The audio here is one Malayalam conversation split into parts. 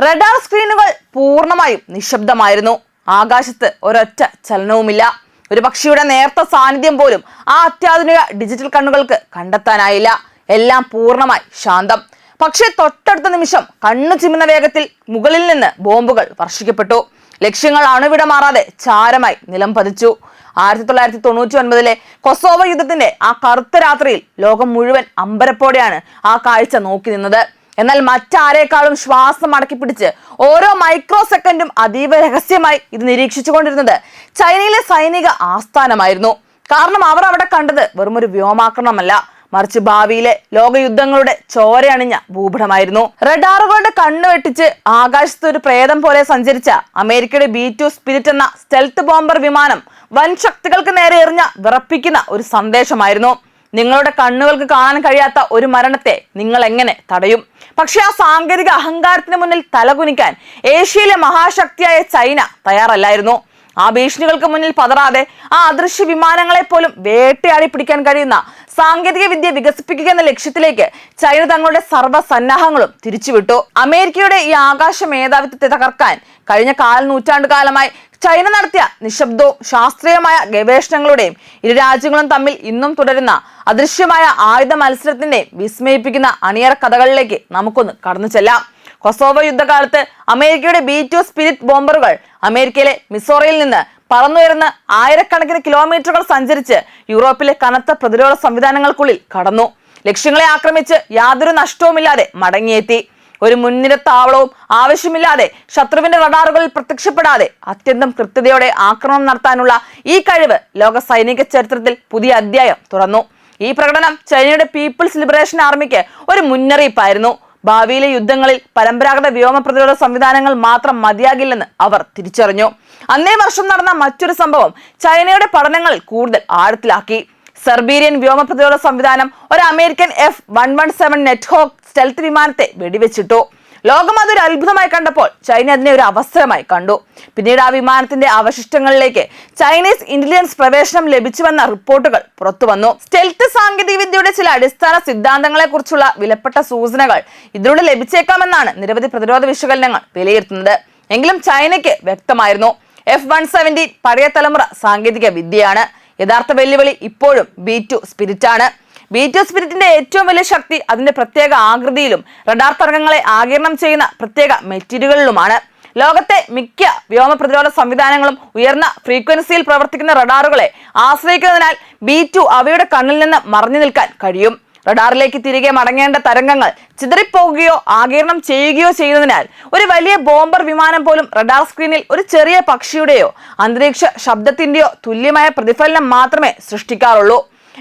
റഡാർ സ്ക്രീനുകൾ പൂർണ്ണമായും നിശബ്ദമായിരുന്നു. ആകാശത്ത് ഒരൊറ്റ ചലനവുമില്ല. ഒരു പക്ഷിയുടെ നേർത്ത സാന്നിധ്യം പോലും ആ അത്യാധുനിക ഡിജിറ്റൽ കണ്ണുകൾക്ക് കണ്ടെത്താനായില്ല. എല്ലാം പൂർണ്ണമായി ശാന്തം. പക്ഷേ തൊട്ടടുത്ത നിമിഷം കണ്ണു ചിമ്മുന്ന വേഗത്തിൽ മുകളിൽ നിന്ന് ബോംബുകൾ വർഷിക്കപ്പെട്ടു. ലക്ഷ്യങ്ങൾ അണുവിട മാറാതെ ചാരമായി നിലം പതിച്ചു. 1999 കൊസോവോ യുദ്ധത്തിന്റെ ആ കറുത്ത രാത്രിയിൽ ലോകം മുഴുവൻ അമ്പരപ്പോടെയാണ് ആ കാഴ്ച നോക്കി നിന്നത്. എന്നാൽ മറ്റാരേക്കാളും ശ്വാസം അടക്കി പിടിച്ച് ഓരോ മൈക്രോ സെക്കൻഡും അതീവ രഹസ്യമായി ഇത് നിരീക്ഷിച്ചുകൊണ്ടിരുന്നത് ചൈനയിലെ സൈനിക ആസ്ഥാനമായിരുന്നു. കാരണം അവർ അവിടെ കണ്ടത് വെറുമൊരു വ്യോമാക്രമണമല്ല, മറിച്ച് ഭാവിയിലെ ലോകയുദ്ധങ്ങളുടെ ചോരയണിഞ്ഞ ഭൂപടമായിരുന്നു. റഡാറുകളുടെ കണ്ണു വെട്ടിച്ച് ആകാശത്ത് ഒരു പ്രേതം പോലെ സഞ്ചരിച്ച അമേരിക്കയുടെ B-2 സ്പിരിറ്റ് എന്ന സ്റ്റെൽത്ത് ബോംബർ വിമാനം വൻ ശക്തികൾക്ക് നേരെ എറിഞ്ഞ വിറപ്പിക്കുന്ന ഒരു സന്ദേശമായിരുന്നു. നിങ്ങളുടെ കണ്ണുകൾക്ക് കാണാൻ കഴിയാത്ത ഒരു മരണത്തെ നിങ്ങൾ എങ്ങനെ തടയും? പക്ഷെ ആ സാങ്കേതിക അഹങ്കാരത്തിന് മുന്നിൽ തലകുനിക്കാൻ ഏഷ്യയിലെ മഹാശക്തിയായ ചൈന തയ്യാറല്ലായിരുന്നു. ആ ഭീഷണികൾക്ക് മുന്നിൽ പതറാതെ ആ അദൃശ്യ വിമാനങ്ങളെ പോലും വേട്ടയാടി പിടിക്കാൻ കഴിയുന്ന സാങ്കേതിക വിദ്യ വികസിപ്പിക്കുക എന്ന ലക്ഷ്യത്തിലേക്ക് ചൈന തങ്ങളുടെ സർവ്വസന്നാഹങ്ങളും തിരിച്ചുവിട്ടു. അമേരിക്കയുടെ ഈ ആകാശ മേധാവിത്വത്തെ തകർക്കാൻ കഴിഞ്ഞ നൂറ്റാണ്ട് കാലമായി ചൈന നടത്തിയ നിശബ്ദവും ശാസ്ത്രീയമായ ഗവേഷണങ്ങളുടെയും ഇരു രാജ്യങ്ങളും തമ്മിൽ ഇന്നും തുടരുന്ന അദൃശ്യമായ ആയുധ മത്സരത്തിന്റെയും വിസ്മയിപ്പിക്കുന്ന അണിയറ കഥകളിലേക്ക് നമുക്കൊന്ന് കടന്നു ചെല്ലാം. കൊസോവോ യുദ്ധകാലത്ത് അമേരിക്കയുടെ B-2 സ്പിരിറ്റ് ബോംബറുകൾ അമേരിക്കയിലെ മിസോറിയിൽ നിന്ന് പറന്നുയർന്ന് ആയിരക്കണക്കിന് കിലോമീറ്ററുകൾ സഞ്ചരിച്ച് യൂറോപ്പിലെ കനത്ത പ്രതിരോധ സംവിധാനങ്ങൾക്കുള്ളിൽ കടന്നു. ലക്ഷ്യങ്ങളെ ആക്രമിച്ച് യാതൊരു നഷ്ടവുമില്ലാതെ മടങ്ങിയെത്തി. ഒരു മുൻനിര താവളവും ആവശ്യമില്ലാതെ ശത്രുവിന്റെ റഡാറുകളിൽ പ്രത്യക്ഷപ്പെടാതെ അത്യന്തം കൃത്യതയോടെ ആക്രമണം നടത്താനുള്ള ഈ കഴിവ് ലോക സൈനിക ചരിത്രത്തിൽ പുതിയ അധ്യായം തുറന്നു. ഈ പ്രകടനം ചൈനയുടെ പീപ്പിൾസ് ലിബറേഷൻ ആർമിക്ക് ഒരു മുന്നറിയിപ്പായിരുന്നു. ഭാവിയിലെ യുദ്ധങ്ങളിൽ പരമ്പരാഗത വ്യോമ പ്രതിരോധ സംവിധാനങ്ങൾ മാത്രം മതിയാകില്ലെന്ന് അവർ തിരിച്ചറിഞ്ഞു. അന്നേ വർഷം നടന്ന മറ്റൊരു സംഭവം ചൈനയുടെ പഠനങ്ങൾ കൂടുതൽ ആഴത്തിലാക്കി. സെർബീരിയൻ വ്യോമ പ്രതിരോധ സംവിധാനം ഒരു അമേരിക്കൻ F-117 നെറ്റ്ഹോക്ക് സ്റ്റെൽത്ത് വിമാനത്തെ വെടിവെച്ചിട്ടു. ലോകം അതൊരു അത്ഭുതമായി കണ്ടപ്പോൾ ചൈന അതിനെ ഒരു അവസരമായി കണ്ടു. പിന്നീട് ആ വിമാനത്തിന്റെ അവശിഷ്ടങ്ങളിലേക്ക് ചൈനീസ് ഇന്റലിജൻസ് പ്രവേശനം ലഭിച്ചുവെന്ന റിപ്പോർട്ടുകൾ പുറത്തു വന്നു. സ്റ്റെൽത്ത് സാങ്കേതിക വിദ്യയുടെ ചില അടിസ്ഥാന സിദ്ധാന്തങ്ങളെ കുറിച്ചുള്ള വിലപ്പെട്ട സൂചനകൾ ഇതിലൂടെ ലഭിച്ചേക്കാമെന്നാണ് നിരവധി പ്രതിരോധ വിശകലനങ്ങൾ വിലയിരുത്തുന്നത്. എങ്കിലും ചൈനയ്ക്ക് വ്യക്തമായിരുന്നു F-117 പഴയ തലമുറ സാങ്കേതിക വിദ്യയാണ്. യഥാർത്ഥ വെല്ലുവിളി ഇപ്പോഴും B-2 സ്പിരിറ്റ് ആണ്. B-2 സ്പിരിറ്റിന്റെ ഏറ്റവും വലിയ ശക്തി അതിന്റെ പ്രത്യേക ആകൃതിയിലും റഡാർ തരംഗങ്ങളെ ആഗിരണം ചെയ്യുന്ന പ്രത്യേക മെറ്റീരിയലുകളുമാണ്. ലോകത്തെ മിക്ക വ്യോമ പ്രതിരോധ സംവിധാനങ്ങളും ഉയർന്ന ഫ്രീക്വൻസിയിൽ പ്രവർത്തിക്കുന്ന റഡാറുകളെ ആശ്രയിക്കുന്നതിനാൽ B-2 അവയുടെ കണ്ണിൽ നിന്ന് മറഞ്ഞു നിൽക്കാൻ കഴിയും. റഡാറിലേക്ക് തിരികെ മടങ്ങേണ്ട തരംഗങ്ങൾ ചിതറിപ്പോകുകയോ ആഗിരണം ചെയ്യുകയോ ചെയ്യുന്നതിനാൽ ഒരു വലിയ ബോംബർ വിമാനം പോലും റഡാർ സ്ക്രീനിൽ ഒരു ചെറിയ പക്ഷിയുടെയോ അന്തരീക്ഷ ശബ്ദത്തിന്റെയോ തുല്യമായ പ്രതിഫലനം മാത്രമേ സൃഷ്ടിക്കാറുള്ളൂ.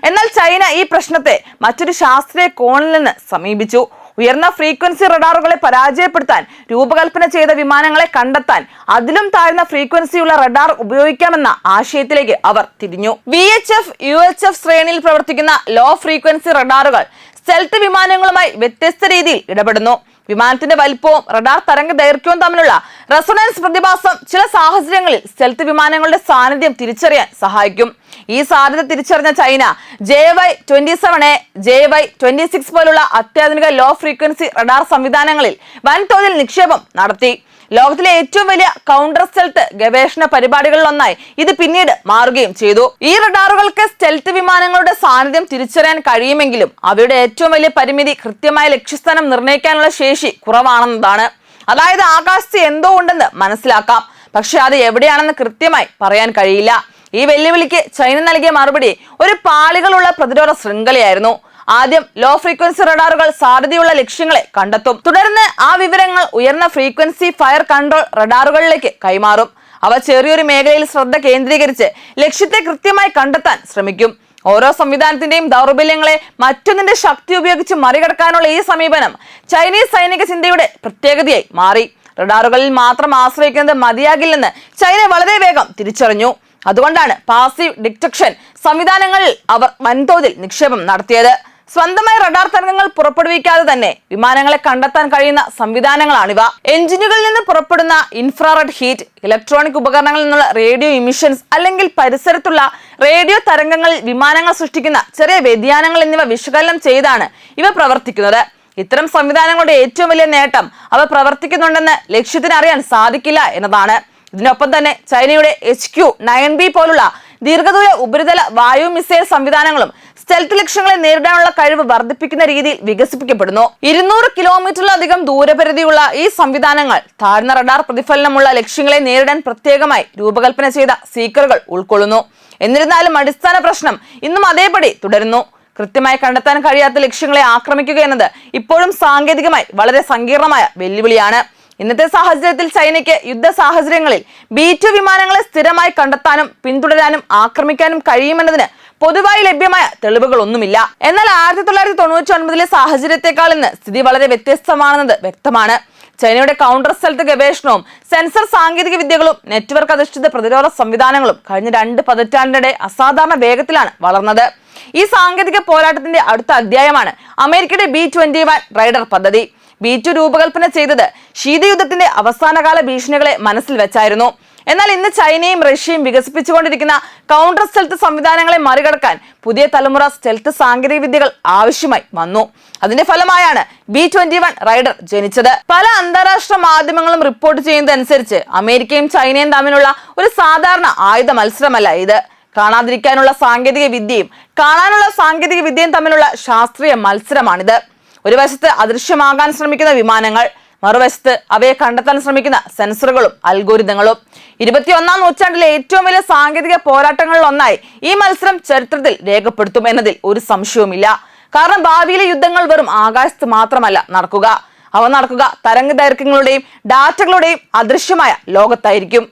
എന്നാൽ ചൈന ഈ പ്രശ്നത്തെ മറ്റൊരു ശാസ്ത്രീയ കോണിൽ നിന്ന് സമീപിച്ചു. ഉയർന്ന ഫ്രീക്വൻസി റഡാറുകളെ പരാജയപ്പെടുത്താൻ രൂപകൽപ്പന ചെയ്ത വിമാനങ്ങളെ കണ്ടെത്താൻ അതിലും താഴ്ന്ന ഫ്രീക്വൻസിയുള്ള റഡാർ ഉപയോഗിക്കാമെന്ന ആശയത്തിലേക്ക് അവർ തിരിഞ്ഞു. VHF, UHF ശ്രേണിയിൽ പ്രവർത്തിക്കുന്ന ലോ ഫ്രീക്വൻസി റഡാറുകൾ സ്റ്റെൽത്ത് വിമാനങ്ങളുമായി വ്യത്യസ്ത രീതിയിൽ ഇടപെടുന്നു. വിമാനത്തിന്റെ വലിപ്പവും റഡാർ തരംഗ ദൈർഘ്യവും തമ്മിലുള്ള റെസൊണൻസ് പ്രതിഭാസം ചില സാഹചര്യങ്ങളിൽ സ്റ്റെൽത്ത് വിമാനങ്ങളുടെ സാന്നിധ്യം തിരിച്ചറിയാൻ സഹായിക്കും. ഈ സാധ്യത തിരിച്ചറിഞ്ഞ ചൈന JY-27A, JY-26 പോലുള്ള അത്യാധുനിക ലോ ഫ്രീക്വൻസി റഡാർ സംവിധാനങ്ങളിൽ വൻതോതിൽ നിക്ഷേപം നടത്തി. ലോകത്തിലെ ഏറ്റവും വലിയ കൗണ്ടർ സ്റ്റെൽത്ത് ഗവേഷണ പരിപാടികളിലൊന്നായി ഇത് പിന്നീട് മാറുകയും ചെയ്തു. ഈ റഡാറുകൾക്ക് സ്റ്റെൽത്ത് വിമാനങ്ങളുടെ സാന്നിധ്യം തിരിച്ചറിയാൻ കഴിയുമെങ്കിലും അവയുടെ ഏറ്റവും വലിയ പരിമിതി കൃത്യമായ ലക്ഷ്യസ്ഥാനം നിർണ്ണയിക്കാനുള്ള ശേഷി കുറവാണെന്നതാണ്. അതായത് ആകാശത്ത് എന്തോ ഉണ്ടെന്ന് മനസ്സിലാക്കാം, പക്ഷെ അത് എവിടെയാണെന്ന് കൃത്യമായി പറയാൻ കഴിയില്ല. ഈ വെല്ലുവിളിക്ക് ചൈന നൽകിയ മറുപടി ഒരു പാളികളുള്ള പ്രതിരോധ ശൃംഖലയായിരുന്നു. ആദ്യം ലോ ഫ്രീക്വൻസി റഡാറുകൾ സാധ്യതയുള്ള ലക്ഷ്യങ്ങളെ കണ്ടെത്തും. തുടർന്ന് ആ വിവരങ്ങൾ ഉയർന്ന ഫ്രീക്വൻസി ഫയർ കൺട്രോൾ റഡാറുകളിലേക്ക് കൈമാറും. അവ ചെറിയൊരു മേഖലയിൽ ശ്രദ്ധ കേന്ദ്രീകരിച്ച് ലക്ഷ്യത്തെ കൃത്യമായി കണ്ടെത്താൻ ശ്രമിക്കും. ഓരോ സംവിധാനത്തിന്റെയും ദൗർബല്യങ്ങളെ മറ്റൊന്നിന്റെ ശക്തി ഉപയോഗിച്ച് മറികടക്കാനുള്ള ഈ സമീപനം ചൈനീസ് സൈനിക ചിന്തയുടെ പ്രത്യേകതയായി മാറി. റഡാറുകളിൽ മാത്രം ആശ്രയിക്കുന്നത് മതിയാകില്ലെന്ന് ചൈന വളരെ വേഗം തിരിച്ചറിഞ്ഞു. അതുകൊണ്ടാണ് പാസീവ് ഡിറ്റക്ഷൻ സംവിധാനങ്ങളിൽ അവർ വൻതോതിൽ നിക്ഷേപം നടത്തിയത്. സ്വന്തമായി റഡാർ തരംഗങ്ങൾ പുറപ്പെടുവിക്കാതെ തന്നെ വിമാനങ്ങളെ കണ്ടെത്താൻ കഴിയുന്ന സംവിധാനങ്ങളാണിവ. എഞ്ചിനുകളിൽ നിന്ന് പുറപ്പെടുന്ന ഇൻഫ്രാറെഡ് ഹീറ്റ്, ഇലക്ട്രോണിക് ഉപകരണങ്ങളിൽ നിന്നുള്ള റേഡിയോ ഇമിഷൻസ് അല്ലെങ്കിൽ പരിസരത്തുള്ള റേഡിയോ തരംഗങ്ങളിൽ വിമാനങ്ങൾ സൃഷ്ടിക്കുന്ന ചെറിയ വ്യതിയാനങ്ങൾ എന്നിവ വിശകലനം ചെയ്താണ് ഇവ പ്രവർത്തിക്കുന്നത്. ഇത്തരം സംവിധാനങ്ങളുടെ ഏറ്റവും വലിയ നേട്ടം അവ പ്രവർത്തിക്കുന്നുണ്ടെന്ന് ലക്ഷ്യത്തിന് അറിയാൻ സാധിക്കില്ല എന്നതാണ്. ഇതിനൊപ്പം തന്നെ ചൈനയുടെ HQ-9B പോലുള്ള ദീർഘദൂര ഉപരിതല വായു മിസൈൽ സംവിധാനങ്ങളും സ്റ്റെൽത്ത് ലക്ഷ്യങ്ങളെ നേരിടാനുള്ള കഴിവ് വർദ്ധിപ്പിക്കുന്ന രീതിയിൽ വികസിപ്പിക്കപ്പെടുന്നു. 200 കിലോമീറ്ററിലധികം ദൂരപരിധിയുള്ള ഈ സംവിധാനങ്ങൾ താഴ്ന്ന റഡാർ പ്രതിഫലനമുള്ള ലക്ഷ്യങ്ങളെ നേരിടാൻ പ്രത്യേകമായി രൂപകൽപ്പന ചെയ്ത സീക്കറുകൾ ഉൾക്കൊള്ളുന്നു. എന്നിരുന്നാലും അടിസ്ഥാന പ്രശ്നം ഇന്നും അതേപടി തുടരുന്നു. കൃത്യമായി കണ്ടെത്താൻ കഴിയാത്ത ലക്ഷ്യങ്ങളെ ആക്രമിക്കുക എന്നത് ഇപ്പോഴും സാങ്കേതികമായി വളരെ സങ്കീർണമായ വെല്ലുവിളിയാണ്. ഇന്നത്തെ സാഹചര്യത്തിൽ ചൈനയ്ക്ക് യുദ്ധ സാഹചര്യങ്ങളിൽ B-2 വിമാനങ്ങളെ സ്ഥിരമായി കണ്ടെത്താനും പിന്തുടരാനും ആക്രമിക്കാനും കഴിയുമെന്നതിന് പൊതുവായി ലഭ്യമായ തെളിവുകളൊന്നുമില്ല. എന്നാൽ 1999 സാഹചര്യത്തെക്കാൾ ഇന്ന് സ്ഥിതി വളരെ വ്യത്യസ്തമാണെന്നത് വ്യക്തമാണ്. ചൈനയുടെ കൗണ്ടർ സ്റ്റെൽത്ത് ഗവേഷണവും സെൻസർ സാങ്കേതിക വിദ്യകളും നെറ്റ്വർക്ക് അധിഷ്ഠിത പ്രതിരോധ സംവിധാനങ്ങളും കഴിഞ്ഞ 2 പതിറ്റാണ്ടിനിടെ അസാധാരണ വേഗത്തിലാണ് വളർന്നത്. ഈ സാങ്കേതിക പോരാട്ടത്തിന്റെ അടുത്ത അധ്യായമാണ് അമേരിക്കയുടെ B-21 റൈഡർ പദ്ധതി. B-2 രൂപകൽപ്പന ചെയ്തത് ശീതയുദ്ധത്തിന്റെ അവസാനകാല ഭീഷണികളെ മനസ്സിൽ വെച്ചായിരുന്നു. എന്നാൽ ഇന്ന് ചൈനയും റഷ്യയും വികസിപ്പിച്ചുകൊണ്ടിരിക്കുന്ന കൗണ്ടർ സ്റ്റെൽത്ത് സംവിധാനങ്ങളെ മറികടക്കാൻ പുതിയ തലമുറ സ്റ്റെൽത്ത് സാങ്കേതിക വിദ്യകൾ ആവശ്യമായി വന്നു. അതിന്റെ ഫലമായാണ് B-21 റൈഡർ ജനിച്ചത്. പല അന്താരാഷ്ട്ര മാധ്യമങ്ങളും റിപ്പോർട്ട് ചെയ്യുന്നതനുസരിച്ച് അമേരിക്കയും ചൈനയും തമ്മിലുള്ള ഒരു സാധാരണ ആയുധ മത്സരമല്ല ഇത്. കാണാതിരിക്കാനുള്ള സാങ്കേതിക വിദ്യയും കാണാനുള്ള സാങ്കേതിക വിദ്യയും തമ്മിലുള്ള ശാസ്ത്രീയ മത്സരമാണിത്. ഒരു വശത്ത് അദൃശ്യമാകാൻ ശ്രമിക്കുന്ന വിമാനങ്ങൾ, മറുവശത്ത് അവയെ കണ്ടെത്താൻ ശ്രമിക്കുന്ന സെൻസറുകളും അൽഗോരിതങ്ങളും. 21ാം നൂറ്റാണ്ടിലെ ഏറ്റവും വലിയ സാങ്കേതിക പോരാട്ടങ്ങളിൽ ഒന്നായി ഈ മത്സരം ചരിത്രത്തിൽ രേഖപ്പെടുത്തും എന്നതിൽ ഒരു സംശയവുമില്ല. കാരണം ഭാവിയിലെ യുദ്ധങ്ങൾ വെറും ആകാശത്ത് മാത്രമല്ല നടക്കുക. അവ നടക്കുക തരംഗ ദൈർഘ്യങ്ങളുടെയും ഡാറ്റകളുടെയും അദൃശ്യമായ ലോകത്തായിരിക്കും.